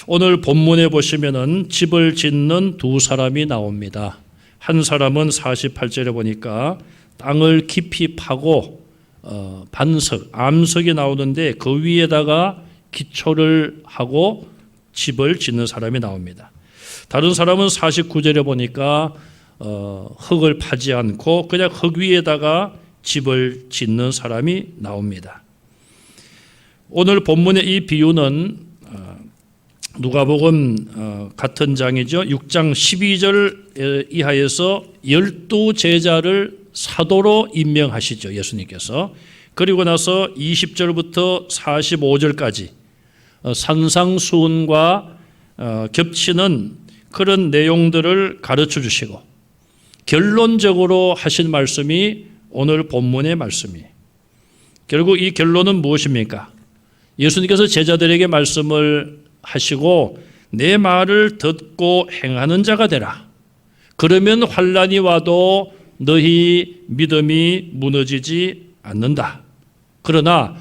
오늘 본문에 보시면은 집을 짓는 두 사람이 나옵니다. 한 사람은 48절에 보니까 땅을 깊이 파고 반석, 암석이 나오는데 그 위에다가 기초를 하고 집을 짓는 사람이 나옵니다. 다른 사람은 49절에 보니까 흙을 파지 않고 그냥 흙 위에다가 집을 짓는 사람이 나옵니다. 오늘 본문의 이 비유는 누가복음 같은 장이죠. 6장 12절 이하에서 12제자를 사도로 임명하시죠. 예수님께서. 그리고 나서 20절부터 45절까지 산상수훈과 겹치는 그런 내용들을 가르쳐 주시고 결론적으로 하신 말씀이 오늘 본문의 말씀이에요. 결국 이 결론은 무엇입니까? 예수님께서 제자들에게 말씀을 하시고 내 말을 듣고 행하는 자가 되라. 그러면 환난이 와도 너희 믿음이 무너지지 않는다. 그러나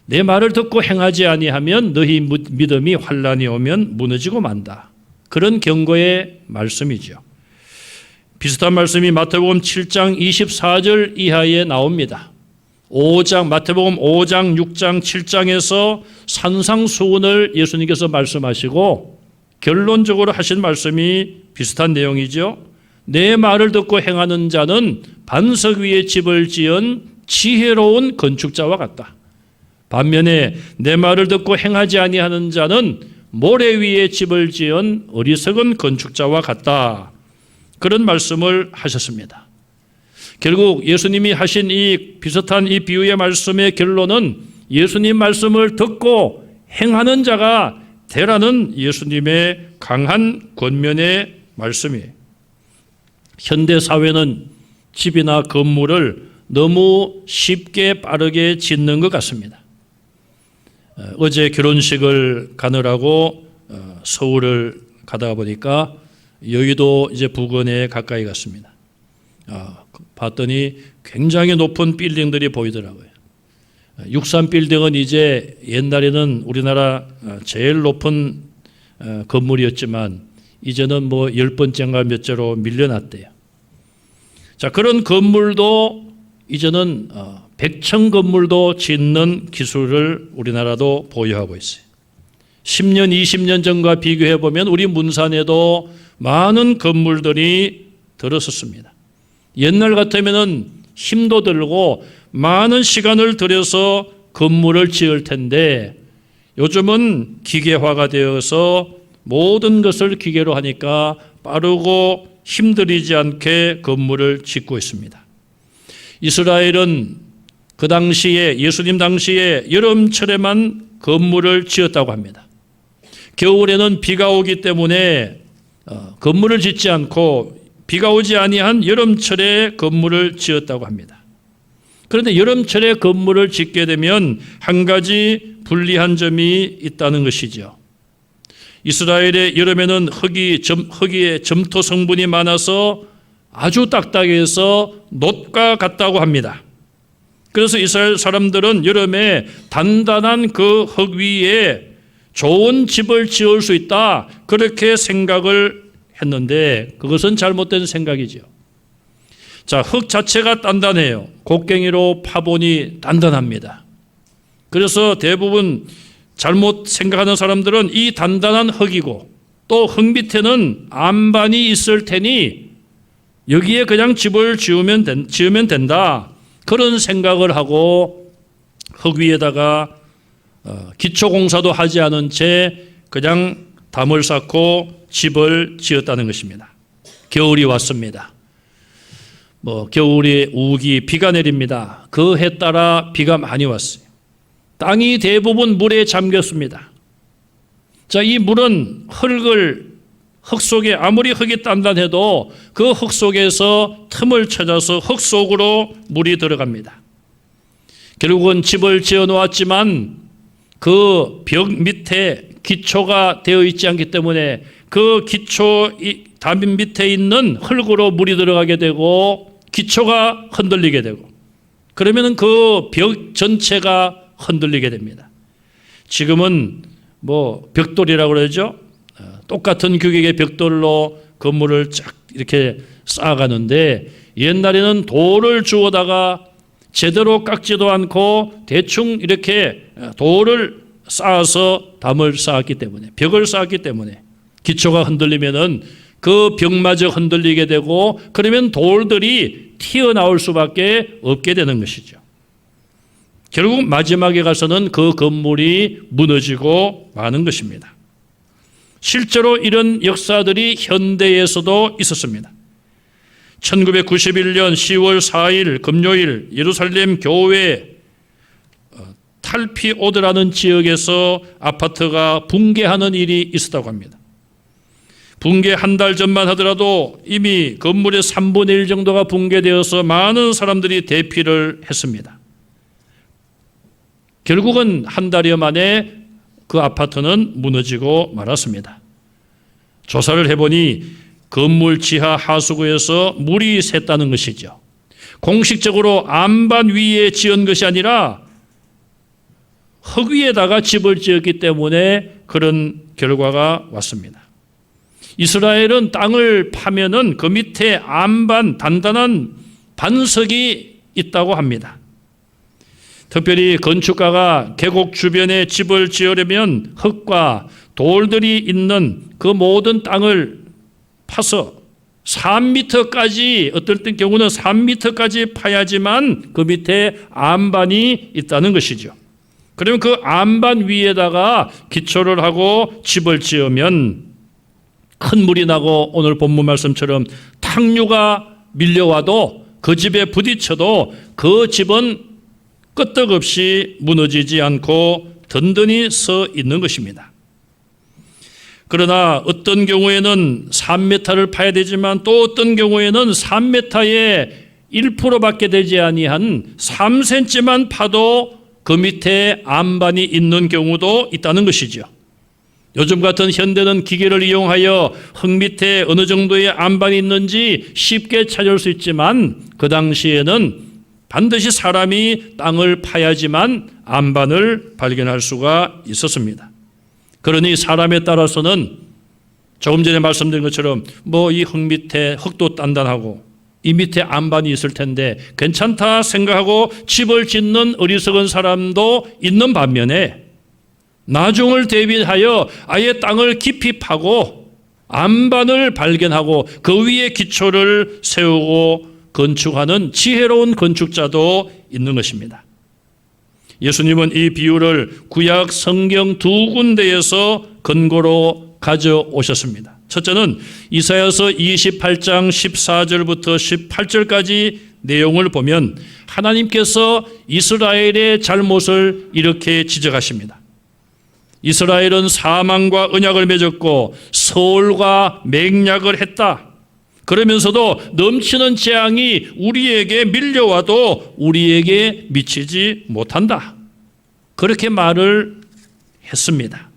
내 말을 듣고 행하지 아니하면 너희 믿음이 환난이 오면 무너지고 만다. 그런 경고의 말씀이죠. 비슷한 말씀이 마태복음 7장 24절 이하에 나옵니다. 마태복음 5장, 6장, 7장에서 산상수훈을 예수님께서 말씀하시고 결론적으로 하신 말씀이 비슷한 내용이죠. 내 말을 듣고 행하는 자는 반석 위에 집을 지은 지혜로운 건축자와 같다. 반면에 내 말을 듣고 행하지 아니하는 자는 모래 위에 집을 지은 어리석은 건축자와 같다. 그런 말씀을 하셨습니다. 결국 예수님이 하신 이 비슷한 이 비유의 말씀의 결론은 예수님 말씀을 듣고 행하는 자가 되라는 예수님의 강한 권면의 말씀이에요. 현대 사회는 집이나 건물을 너무 쉽게 빠르게 짓는 것 같습니다. 어제 결혼식을 가느라고 서울을 가다가 보니까 여의도 이제 부근에 가까이 갔습니다. 봤더니 굉장히 높은 빌딩들이 보이더라고요. 63 빌딩은 이제 옛날에는 우리나라 제일 높은 건물이었지만 이제는 뭐 10번째인가 몇째로 밀려났대요. 자, 그런 건물도 이제는 100층 건물도 짓는 기술을 우리나라도 보유하고 있어요. 10년, 20년 전과 비교해 보면 우리 문산에도 많은 건물들이 들어섰습니다. 옛날 같으면은 힘도 들고 많은 시간을 들여서 건물을 지을 텐데 요즘은 기계화가 되어서 모든 것을 기계로 하니까 빠르고 힘들이지 않게 건물을 짓고 있습니다. 이스라엘은 그 당시에 예수님 당시에 여름철에만 건물을 지었다고 합니다. 겨울에는 비가 오기 때문에 건물을 짓지 않고 비가 오지 아니한 여름철에 건물을 지었다고 합니다. 그런데 여름철에 건물을 짓게 되면 한 가지 불리한 점이 있다는 것이죠. 이스라엘의 여름에는 흙에 점토 성분이 많아서 아주 딱딱해서 놋과 같다고 합니다. 그래서 이스라엘 사람들은 여름에 단단한 그 흙 위에 좋은 집을 지을 수 있다, 그렇게 생각을 했는데 그것은 잘못된 생각이죠. 자, 흙 자체가 단단해요. 곡괭이로 파보니 단단합니다. 그래서 대부분 잘못 생각하는 사람들은 이 단단한 흙이고 또 흙 밑에는 안반이 있을 테니 여기에 그냥 집을 지으면 된다, 그런 생각을 하고 흙 위에다가 기초공사도 하지 않은 채 그냥 담을 쌓고 집을 지었다는 것입니다. 겨울이 왔습니다. 겨울에 우기, 비가 내립니다. 그 해 따라 비가 많이 왔어요. 땅이 대부분 물에 잠겼습니다. 자, 이 물은 흙 속에 아무리 흙이 단단해도 그 흙 속에서 틈을 찾아서 흙 속으로 물이 들어갑니다. 결국은 집을 지어 놓았지만 그 벽 밑에 기초가 되어 있지 않기 때문에 그 기초 담 밑에 있는 흙으로 물이 들어가게 되고 기초가 흔들리게 되고 그러면 그 벽 전체가 흔들리게 됩니다. 지금은 벽돌이라고 그러죠. 똑같은 규격의 벽돌로 건물을 쫙 이렇게 쌓아가는데 옛날에는 돌을 주워다가 제대로 깎지도 않고 대충 이렇게 돌을 쌓아서 담을 쌓았기 때문에, 벽을 쌓았기 때문에 기초가 흔들리면은 그 벽마저 흔들리게 되고 그러면 돌들이 튀어나올 수밖에 없게 되는 것이죠. 결국 마지막에 가서는 그 건물이 무너지고 마는 것입니다. 실제로 이런 역사들이 현대에서도 있었습니다. 1991년 10월 4일 금요일 예루살렘 교회 탈피오드라는 지역에서 아파트가 붕괴하는 일이 있었다고 합니다. 붕괴 한 달 전만 하더라도 이미 건물의 3분의 1 정도가 붕괴되어서 많은 사람들이 대피를 했습니다. 결국은 한 달여 만에 그 아파트는 무너지고 말았습니다. 조사를 해보니 건물 지하 하수구에서 물이 샜다는 것이죠. 공식적으로 안반 위에 지은 것이 아니라 흙 위에다가 집을 지었기 때문에 그런 결과가 왔습니다. 이스라엘은 땅을 파면은 그 밑에 안반 단단한 반석이 있다고 합니다. 특별히 건축가가 계곡 주변에 집을 지으려면 흙과 돌들이 있는 그 모든 땅을 파서 3m까지, 어떨 경우는 3m까지 파야지만 그 밑에 안반이 있다는 것이죠. 그러면 그 안반 위에다가 기초를 하고 집을 지으면 큰 물이 나고 오늘 본문 말씀처럼 탕류가 밀려와도 그 집에 부딪혀도 그 집은 끄떡없이 무너지지 않고 든든히 서 있는 것입니다. 그러나 어떤 경우에는 3m를 파야 되지만 또 어떤 경우에는 3m의 1%밖에 되지 아니한 3cm만 파도 그 밑에 안반이 있는 경우도 있다는 것이죠. 요즘 같은 현대는 기계를 이용하여 흙 밑에 어느 정도의 안반이 있는지 쉽게 찾을 수 있지만 그 당시에는 반드시 사람이 땅을 파야지만 안반을 발견할 수가 있었습니다. 그러니 사람에 따라서는 조금 전에 말씀드린 것처럼 이 흙 밑에 흙도 단단하고 이 밑에 안반이 있을 텐데 괜찮다 생각하고 집을 짓는 어리석은 사람도 있는 반면에 나중을 대비하여 아예 땅을 깊이 파고 안반을 발견하고 그 위에 기초를 세우고 건축하는 지혜로운 건축자도 있는 것입니다. 예수님은 이 비유를 구약 성경 2군데에서 근거로 가져오셨습니다. 첫째는 이사야서 28장 14절부터 18절까지 내용을 보면 하나님께서 이스라엘의 잘못을 이렇게 지적하십니다. 이스라엘은 사망과 언약을 맺었고 서울과 맹약을 했다. 그러면서도 넘치는 재앙이 우리에게 밀려와도 우리에게 미치지 못한다. 그렇게 말을 했습니다.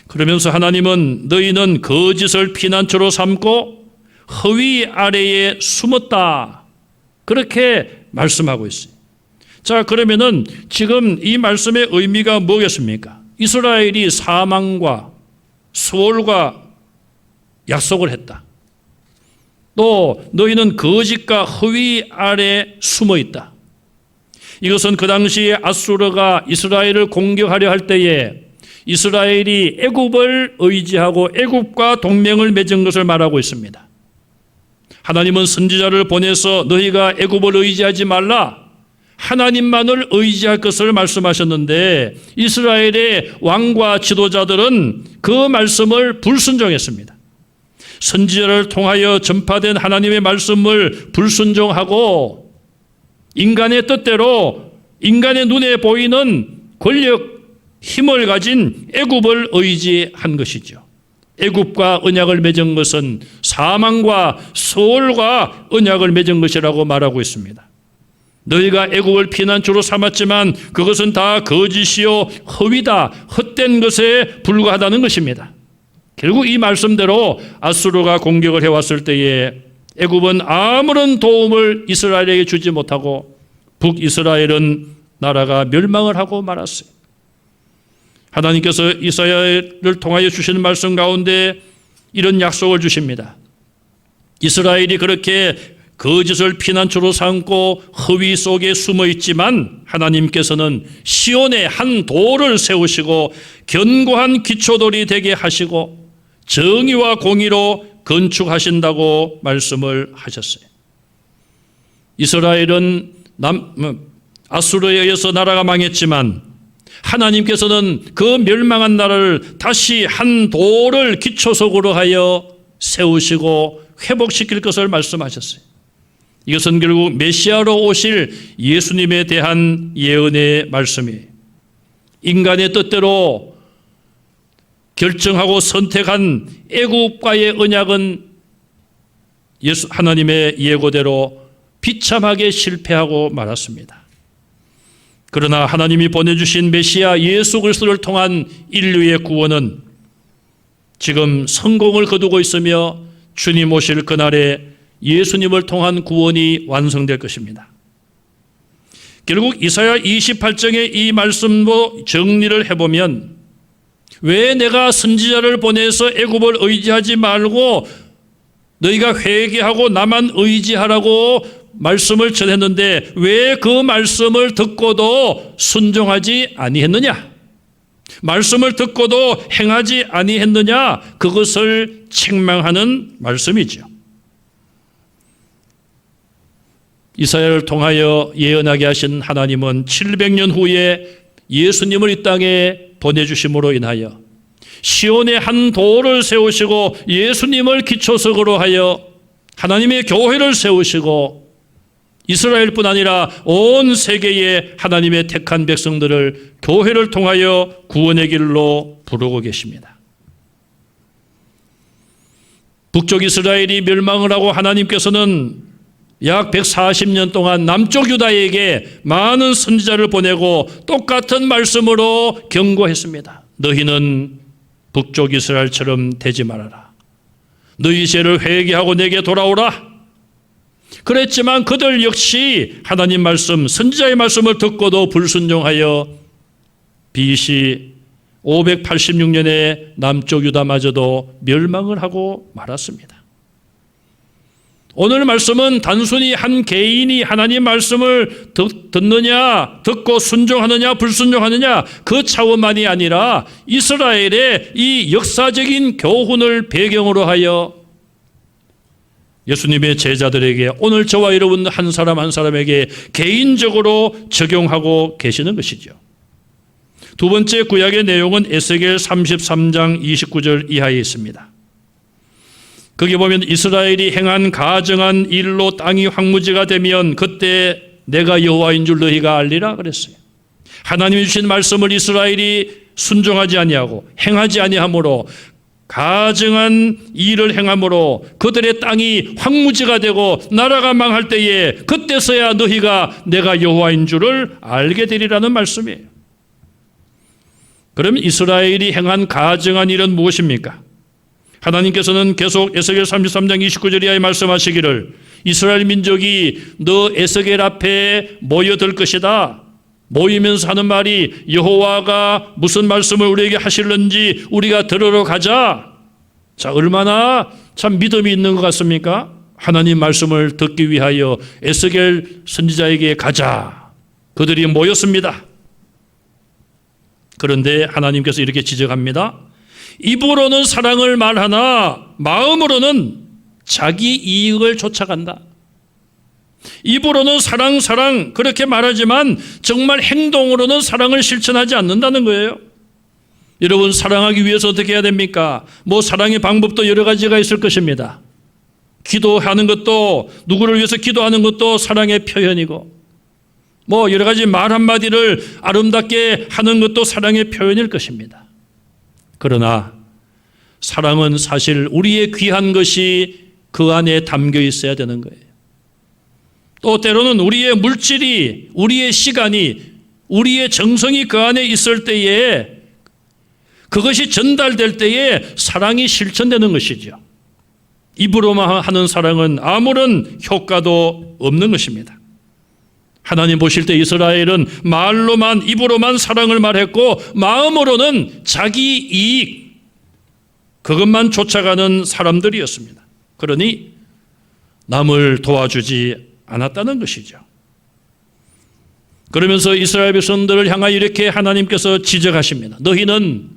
그러면서 하나님은 너희는 거짓을 피난처로 삼고 허위 아래에 숨었다. 그렇게 말씀하고 있어요. 자, 그러면은 지금 이 말씀의 의미가 뭐겠습니까? 이스라엘이 사망과 수월과 약속을 했다. 또 너희는 거짓과 허위 아래 숨어 있다. 이것은 그 당시에 아수르가 이스라엘을 공격하려 할 때에 이스라엘이 애굽을 의지하고 애굽과 동맹을 맺은 것을 말하고 있습니다. 하나님은 선지자를 보내서 너희가 애굽을 의지하지 말라, 하나님만을 의지할 것을 말씀하셨는데 이스라엘의 왕과 지도자들은 그 말씀을 불순종했습니다. 선지자를 통하여 전파된 하나님의 말씀을 불순종하고 인간의 뜻대로 인간의 눈에 보이는 권력, 힘을 가진 애굽을 의지한 것이죠. 애굽과 언약을 맺은 것은 사망과 소울과 언약을 맺은 것이라고 말하고 있습니다. 너희가 애굽을 피난처로 삼았지만 그것은 다 거짓이요 허위다, 헛된 것에 불과하다는 것입니다. 결국 이 말씀대로 아수르가 공격을 해왔을 때에 애굽은 아무런 도움을 이스라엘에게 주지 못하고 북이스라엘은 나라가 멸망을 하고 말았어요. 하나님께서 이사야를 통하여 주시는 말씀 가운데 이런 약속을 주십니다. 이스라엘이 그렇게 거짓을 피난처로 삼고 허위 속에 숨어 있지만 하나님께서는 시온에 한 돌을 세우시고 견고한 기초돌이 되게 하시고 정의와 공의로 건축하신다고 말씀을 하셨어요. 이스라엘은 아수르에 의해서 나라가 망했지만 하나님께서는 그 멸망한 나라를 다시 한 돌을 기초석으로 하여 세우시고 회복시킬 것을 말씀하셨어요. 이것은 결국 메시아로 오실 예수님에 대한 예언의 말씀이에요. 인간의 뜻대로 결정하고 선택한 애국과의 언약은 하나님의 예고대로 비참하게 실패하고 말았습니다. 그러나 하나님이 보내주신 메시아 예수 그리스도를 통한 인류의 구원은 지금 성공을 거두고 있으며 주님 오실 그날에 예수님을 통한 구원이 완성될 것입니다. 결국 이사야 28장의 이 말씀도 정리를 해보면 왜 내가 선지자를 보내서 애굽을 의지하지 말고 너희가 회개하고 나만 의지하라고 말씀을 전했는데 왜 그 말씀을 듣고도 순종하지 아니했느냐? 말씀을 듣고도 행하지 아니했느냐? 그것을 책망하는 말씀이죠. 이사야를 통하여 예언하게 하신 하나님은 700년 후에 예수님을 이 땅에 보내주심으로 인하여 시온에 한 돌을 세우시고 예수님을 기초석으로 하여 하나님의 교회를 세우시고 이스라엘뿐 아니라 온 세계의 하나님의 택한 백성들을 교회를 통하여 구원의 길로 부르고 계십니다. 북쪽 이스라엘이 멸망을 하고 하나님께서는 약 140년 동안 남쪽 유다에게 많은 선지자를 보내고 똑같은 말씀으로 경고했습니다. 너희는 북쪽 이스라엘처럼 되지 말아라. 너희 죄를 회개하고 내게 돌아오라. 그랬지만 그들 역시 하나님 말씀, 선지자의 말씀을 듣고도 불순종하여 BC 586년에 남쪽 유다마저도 멸망을 하고 말았습니다. 오늘 말씀은 단순히 한 개인이 하나님 말씀을 듣느냐, 듣고 순종하느냐, 불순종하느냐 그 차원만이 아니라 이스라엘의 이 역사적인 교훈을 배경으로 하여 예수님의 제자들에게 오늘 저와 여러분 한 사람 한 사람에게 개인적으로 적용하고 계시는 것이죠. 두 번째 구약의 내용은 에스겔 33장 29절 이하에 있습니다. 거기 보면 이스라엘이 행한 가증한 일로 땅이 황무지가 되면 그때 내가 여호와인 줄 너희가 알리라 그랬어요. 하나님이 주신 말씀을 이스라엘이 순종하지 아니하고 행하지 아니하므로 가증한 일을 행함으로 그들의 땅이 황무지가 되고 나라가 망할 때에 그때서야 너희가 내가 여호와인 줄을 알게 되리라는 말씀이에요. 그럼 이스라엘이 행한 가증한 일은 무엇입니까? 하나님께서는 계속 에스겔 33장 29절 이하에 말씀하시기를 이스라엘 민족이 너 에스겔 앞에 모여들 것이다. 모이면서 하는 말이 여호와가 무슨 말씀을 우리에게 하실는지 우리가 들으러 가자. 자, 얼마나 참 믿음이 있는 것 같습니까? 하나님 말씀을 듣기 위하여 에스겔 선지자에게 가자. 그들이 모였습니다. 그런데 하나님께서 이렇게 지적합니다. 입으로는 사랑을 말하나 마음으로는 자기 이익을 쫓아간다. 입으로는 사랑 그렇게 말하지만 정말 행동으로는 사랑을 실천하지 않는다는 거예요. 여러분 사랑하기 위해서 어떻게 해야 됩니까? 사랑의 방법도 여러 가지가 있을 것입니다. 기도하는 것도 누구를 위해서 기도하는 것도 사랑의 표현이고 여러 가지 말 한마디를 아름답게 하는 것도 사랑의 표현일 것입니다. 그러나 사랑은 사실 우리의 귀한 것이 그 안에 담겨 있어야 되는 거예요. 또 때로는 우리의 물질이, 우리의 시간이, 우리의 정성이 그 안에 있을 때에 그것이 전달될 때에 사랑이 실천되는 것이죠. 입으로만 하는 사랑은 아무런 효과도 없는 것입니다. 하나님 보실 때 이스라엘은 말로만, 입으로만 사랑을 말했고 마음으로는 자기 이익, 그것만 쫓아가는 사람들이었습니다. 그러니 남을 도와주지 않았다는 것이죠. 그러면서 이스라엘 백성들을 향하여 이렇게 하나님께서 지적하십니다. 너희는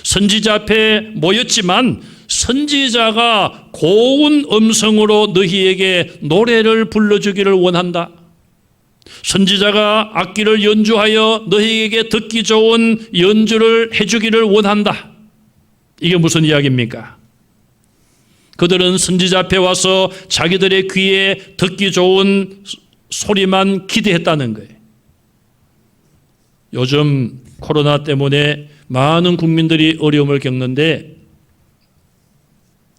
선지자 앞에 모였지만 선지자가 고운 음성으로 너희에게 노래를 불러주기를 원한다. 선지자가 악기를 연주하여 너희에게 듣기 좋은 연주를 해주기를 원한다. 이게 무슨 이야기입니까? 그들은 선지자 앞에 와서 자기들의 귀에 듣기 좋은 소리만 기대했다는 거예요. 요즘 코로나 때문에 많은 국민들이 어려움을 겪는데,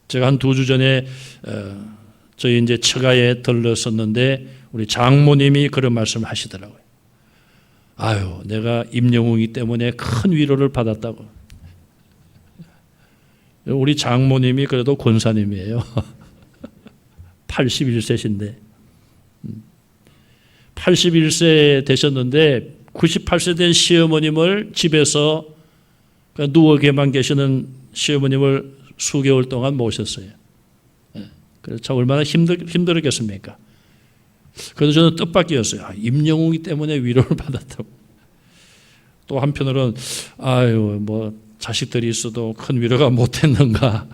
제가 한 2주 전에 저희 이제 처가에 들렀었는데 우리 장모님이 그런 말씀을 하시더라고요. 아유, 내가 임영웅이 때문에 큰 위로를 받았다고. 우리 장모님이 그래도 권사님이에요. 81세신데 81세 되셨는데 98세 된 시어머님을 집에서 누워게만 계시는 시어머님을 수개월 동안 모셨어요. 그래서 참 얼마나 힘들었겠습니까? 그래서 저는 뜻밖이었어요. 임영웅이 때문에 위로를 받았다고. 또 한편으로는 아유, 뭐 자식들이 있어도 큰 위로가 못했는가.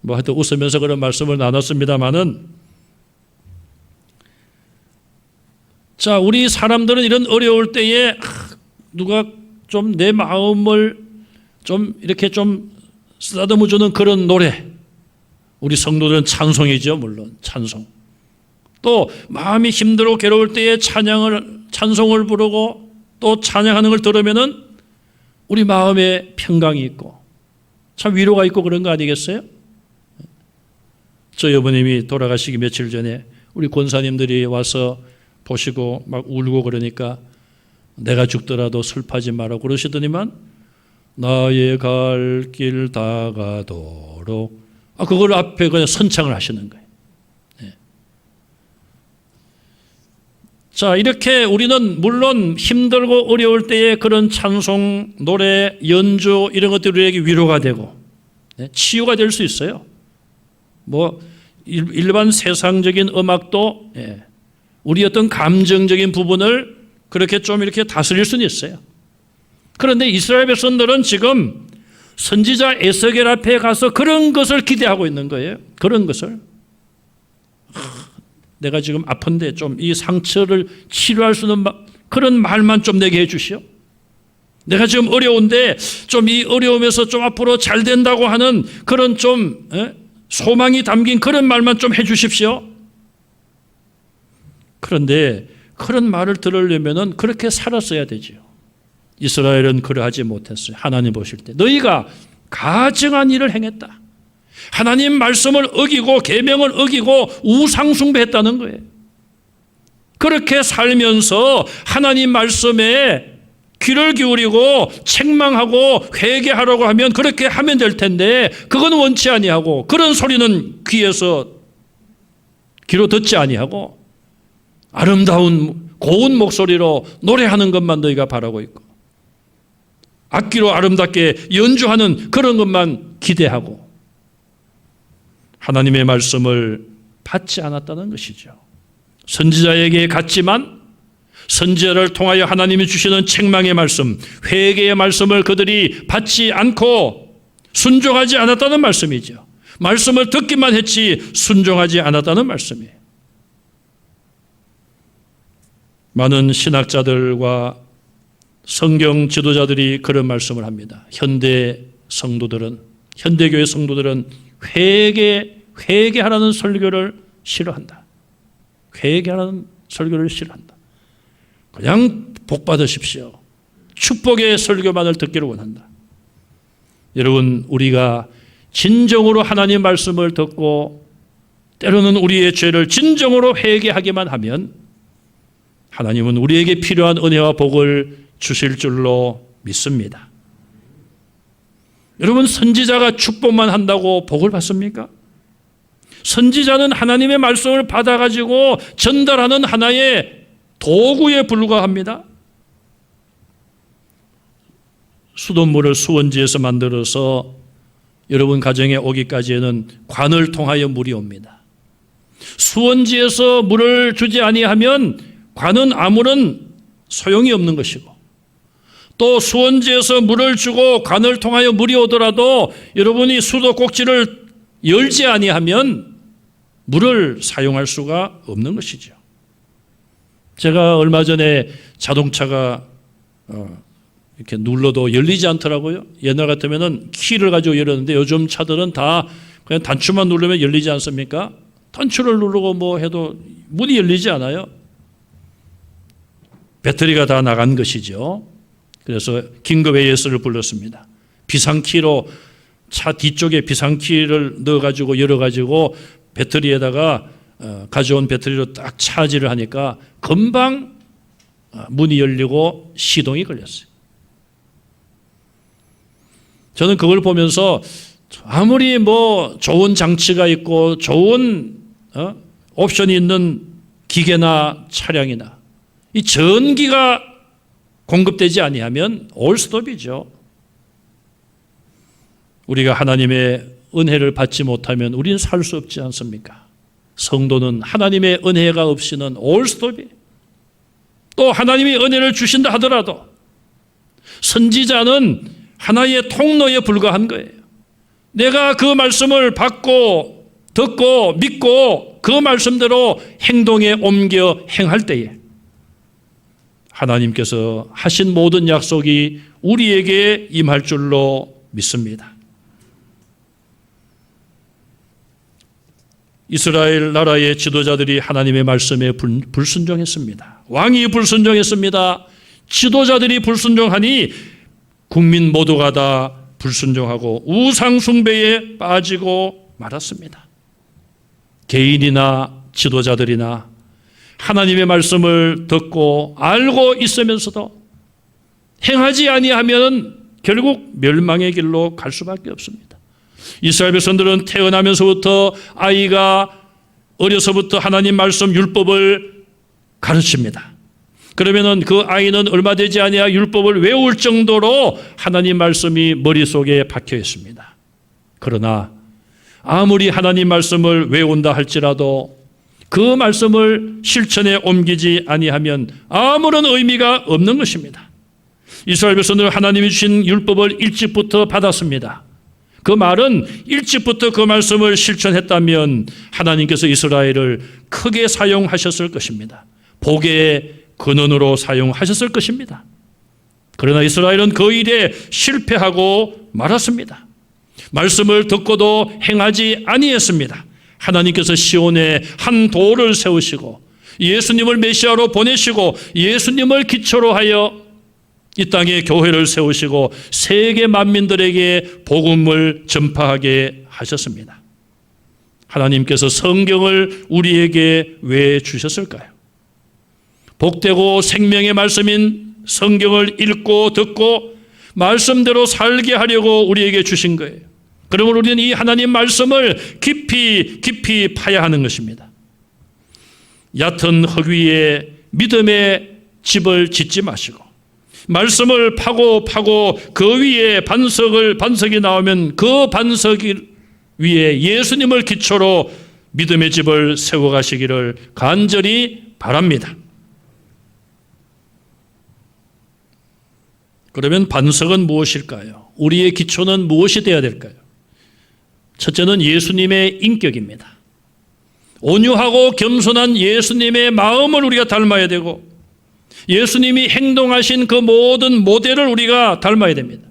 뭐 하여튼 웃으면서 그런 말씀을 나눴습니다마는, 자, 우리 사람들은 이런 어려울 때에 누가 좀 내 마음을 좀 이렇게 좀 쓰다듬어 주는 그런 노래, 우리 성도들은 찬송이죠. 물론 찬송. 또 마음이 힘들고 괴로울 때에 찬송을 부르고 또 찬양하는 걸 들으면은 우리 마음에 평강이 있고 참 위로가 있고 그런 거 아니겠어요? 저희 어머님이 돌아가시기 며칠 전에 우리 권사님들이 와서 보시고 막 울고 그러니까 내가 죽더라도 슬퍼하지 마라 그러시더니만 나의 갈 길 다가도록 그걸 앞에 그냥 선창을 하시는 거예요. 네. 자, 이렇게 우리는 물론 힘들고 어려울 때에 그런 찬송, 노래, 연주 이런 것들이 우리에게 위로가 되고 치유가 될 수 있어요. 뭐 일반 세상적인 음악도 우리 어떤 감정적인 부분을 그렇게 좀 이렇게 다스릴 수는 있어요. 그런데 이스라엘 백성들은 지금 선지자 에스겔 앞에 가서 그런 것을 기대하고 있는 거예요. 그런 것을. 내가 지금 아픈데 좀 이 상처를 치료할 수 있는 그런 말만 좀 내게 해 주시오. 내가 지금 어려운데 좀 이 어려움에서 좀 앞으로 잘 된다고 하는 그런 좀 소망이 담긴 그런 말만 좀 해 주십시오. 그런데 그런 말을 들으려면은 그렇게 살았어야 되죠. 이스라엘은 그러하지 못했어요. 하나님 보실 때 너희가 가증한 일을 행했다. 하나님 말씀을 어기고 계명을 어기고 우상 숭배했다는 거예요. 그렇게 살면서 하나님 말씀에 귀를 기울이고 책망하고 회개하라고 하면 그렇게 하면 될 텐데 그건 원치 아니하고 그런 소리는 귀로 듣지 아니하고 아름다운 고운 목소리로 노래하는 것만 너희가 바라고 있고 악기로 아름답게 연주하는 그런 것만 기대하고 하나님의 말씀을 받지 않았다는 것이죠. 선지자에게 갔지만 선지자를 통하여 하나님이 주시는 책망의 말씀, 회개의 말씀을 그들이 받지 않고 순종하지 않았다는 말씀이죠. 말씀을 듣기만 했지 순종하지 않았다는 말씀이에요. 많은 신학자들과 성경 지도자들이 그런 말씀을 합니다. 현대 교회 성도들은 회개하라는 설교를 싫어한다. 회개하라는 설교를 싫어한다. 그냥 복 받으십시오. 축복의 설교만을 듣기를 원한다. 여러분, 우리가 진정으로 하나님 말씀을 듣고 때로는 우리의 죄를 진정으로 회개하기만 하면 하나님은 우리에게 필요한 은혜와 복을 주실 줄로 믿습니다. 여러분, 선지자가 축복만 한다고 복을 받습니까? 선지자는 하나님의 말씀을 받아가지고 전달하는 하나의 도구에 불과합니다. 수돗물을 수원지에서 만들어서 여러분 가정에 오기까지에는 관을 통하여 물이 옵니다. 수원지에서 물을 주지 아니하면 관은 아무런 소용이 없는 것이고, 또 수원지에서 물을 주고 관을 통하여 물이 오더라도 여러분이 수도꼭지를 열지 아니하면 물을 사용할 수가 없는 것이죠. 제가 얼마 전에 자동차가 이렇게 눌러도 열리지 않더라고요. 옛날 같으면은 키를 가지고 열었는데 요즘 차들은 다 그냥 단추만 누르면 열리지 않습니까? 단추를 누르고 뭐 해도 문이 열리지 않아요. 배터리가 다 나간 것이죠. 그래서 긴급 AS를 불렀습니다. 비상키로 차 뒤쪽에 비상키를 넣어가지고 열어가지고 배터리에다가 가져온 배터리로 딱 차지를 하니까 금방 문이 열리고 시동이 걸렸어요. 저는 그걸 보면서 아무리 뭐 좋은 장치가 있고 좋은 옵션이 있는 기계나 차량이나 이 전기가 공급되지 아니하면 올스톱이죠. 우리가 하나님의 은혜를 받지 못하면 우리는 살 수 없지 않습니까? 성도는 하나님의 은혜가 없이는 올스톱이, 또 하나님이 은혜를 주신다 하더라도 선지자는 하나의 통로에 불과한 거예요. 내가 그 말씀을 받고 듣고 믿고 그 말씀대로 행동에 옮겨 행할 때에 하나님께서 하신 모든 약속이 우리에게 임할 줄로 믿습니다. 이스라엘 나라의 지도자들이 하나님의 말씀에 불순종했습니다. 왕이 불순종했습니다. 지도자들이 불순종하니 국민 모두가 다 불순종하고 우상 숭배에 빠지고 말았습니다. 개인이나 지도자들이나 하나님의 말씀을 듣고 알고 있으면서도 행하지 아니하면 결국 멸망의 길로 갈 수밖에 없습니다. 이스라엘 백성들은 태어나면서부터 아이가 어려서부터 하나님 말씀 율법을 가르칩니다. 그러면은 그 아이는 얼마 되지 아니하 율법을 외울 정도로 하나님 말씀이 머릿속에 박혀 있습니다. 그러나 아무리 하나님 말씀을 외운다 할지라도 그 말씀을 실천에 옮기지 아니하면 아무런 의미가 없는 것입니다. 이스라엘 백성들은 하나님이 주신 율법을 일찍부터 받았습니다. 그 말은 일찍부터 그 말씀을 실천했다면 하나님께서 이스라엘을 크게 사용하셨을 것입니다. 복의 근원으로 사용하셨을 것입니다. 그러나 이스라엘은 그 일에 실패하고 말았습니다. 말씀을 듣고도 행하지 아니했습니다. 하나님께서 시온에 한 돌을 세우시고 예수님을 메시아로 보내시고 예수님을 기초로 하여 이 땅에 교회를 세우시고 세계 만민들에게 복음을 전파하게 하셨습니다. 하나님께서 성경을 우리에게 왜 주셨을까요? 복되고 생명의 말씀인 성경을 읽고 듣고 말씀대로 살게 하려고 우리에게 주신 거예요. 그러면 우리는 이 하나님 말씀을 깊이 파야 하는 것입니다. 얕은 흙 위에 믿음의 집을 짓지 마시고 말씀을 파고 그 위에 반석이 나오면 그 반석 위에 예수님을 기초로 믿음의 집을 세워가시기를 간절히 바랍니다. 그러면 반석은 무엇일까요? 우리의 기초는 무엇이 되어야 될까요? 첫째는 예수님의 인격입니다. 온유하고 겸손한 예수님의 마음을 우리가 닮아야 되고 예수님이 행동하신 그 모든 모델을 우리가 닮아야 됩니다.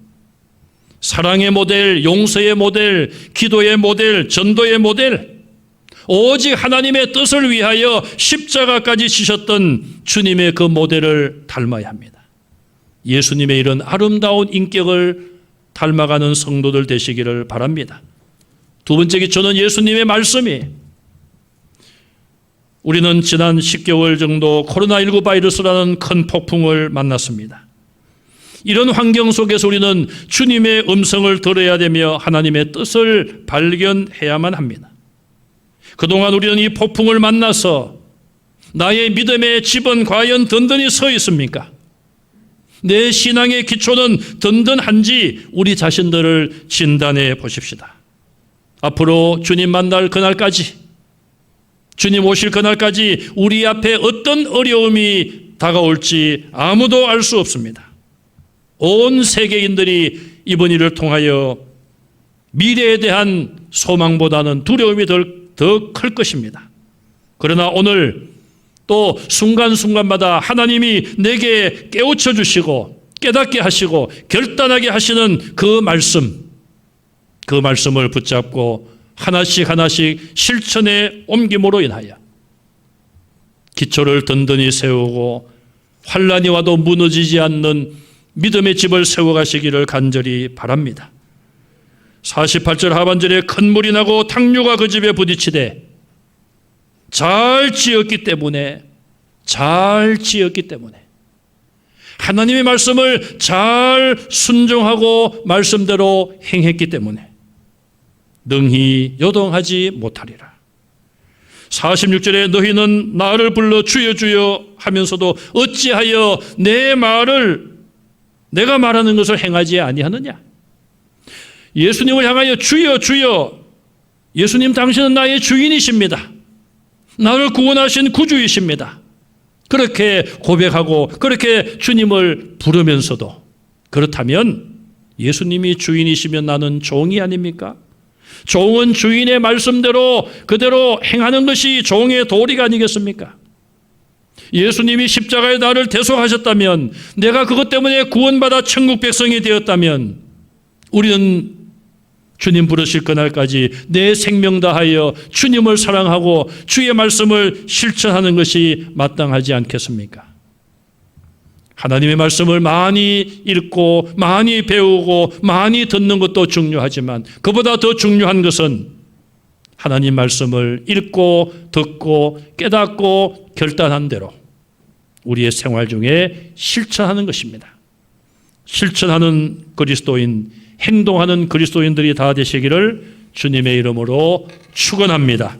사랑의 모델, 용서의 모델, 기도의 모델, 전도의 모델, 오직 하나님의 뜻을 위하여 십자가까지 지셨던 주님의 그 모델을 닮아야 합니다. 예수님의 이런 아름다운 인격을 닮아가는 성도들 되시기를 바랍니다. 두 번째 기초는 예수님의 말씀이, 우리는 지난 10개월 정도 코로나19 바이러스라는 큰 폭풍을 만났습니다. 이런 환경 속에서 우리는 주님의 음성을 들어야 되며 하나님의 뜻을 발견해야만 합니다. 그동안 우리는 이 폭풍을 만나서 나의 믿음의 집은 과연 든든히 서 있습니까? 내 신앙의 기초는 든든한지 우리 자신들을 진단해 보십시다. 앞으로 주님 만날 그날까지, 주님 오실 그날까지 우리 앞에 어떤 어려움이 다가올지 아무도 알 수 없습니다. 온 세계인들이 이번 일을 통하여 미래에 대한 소망보다는 두려움이 더 클 것입니다. 그러나 오늘 또 순간순간마다 하나님이 내게 깨우쳐 주시고 깨닫게 하시고 결단하게 하시는 그 말씀을 붙잡고 하나씩 실천에 옮김으로 인하여 기초를 든든히 세우고 환난이 와도 무너지지 않는 믿음의 집을 세워가시기를 간절히 바랍니다. 48절 하반절에 큰 물이 나고 탕류가 그 집에 부딪히되 잘 지었기 때문에 하나님의 말씀을 잘 순종하고 말씀대로 행했기 때문에 능히 요동하지 못하리라. 46절에 너희는 나를 불러 주여 주여 하면서도 어찌하여 내가 말하는 것을 행하지 아니하느냐. 예수님을 향하여 주여 주여, 예수님 당신은 나의 주인이십니다. 나를 구원하신 구주이십니다. 그렇게 고백하고 그렇게 주님을 부르면서도 그렇다면 예수님이 주인이시면 나는 종이 아닙니까? 종은 주인의 말씀대로 그대로 행하는 것이 종의 도리가 아니겠습니까? 예수님이 십자가에 나를 대속하셨다면, 내가 그것 때문에 구원받아 천국 백성이 되었다면 우리는 주님 부르실 그날까지 내 생명 다하여 주님을 사랑하고 주의 말씀을 실천하는 것이 마땅하지 않겠습니까? 하나님의 말씀을 많이 읽고 많이 배우고 많이 듣는 것도 중요하지만 그보다 더 중요한 것은 하나님 말씀을 읽고 듣고 깨닫고 결단한 대로 우리의 생활 중에 실천하는 것입니다. 실천하는 그리스도인, 행동하는 그리스도인들이 다 되시기를 주님의 이름으로 축원합니다.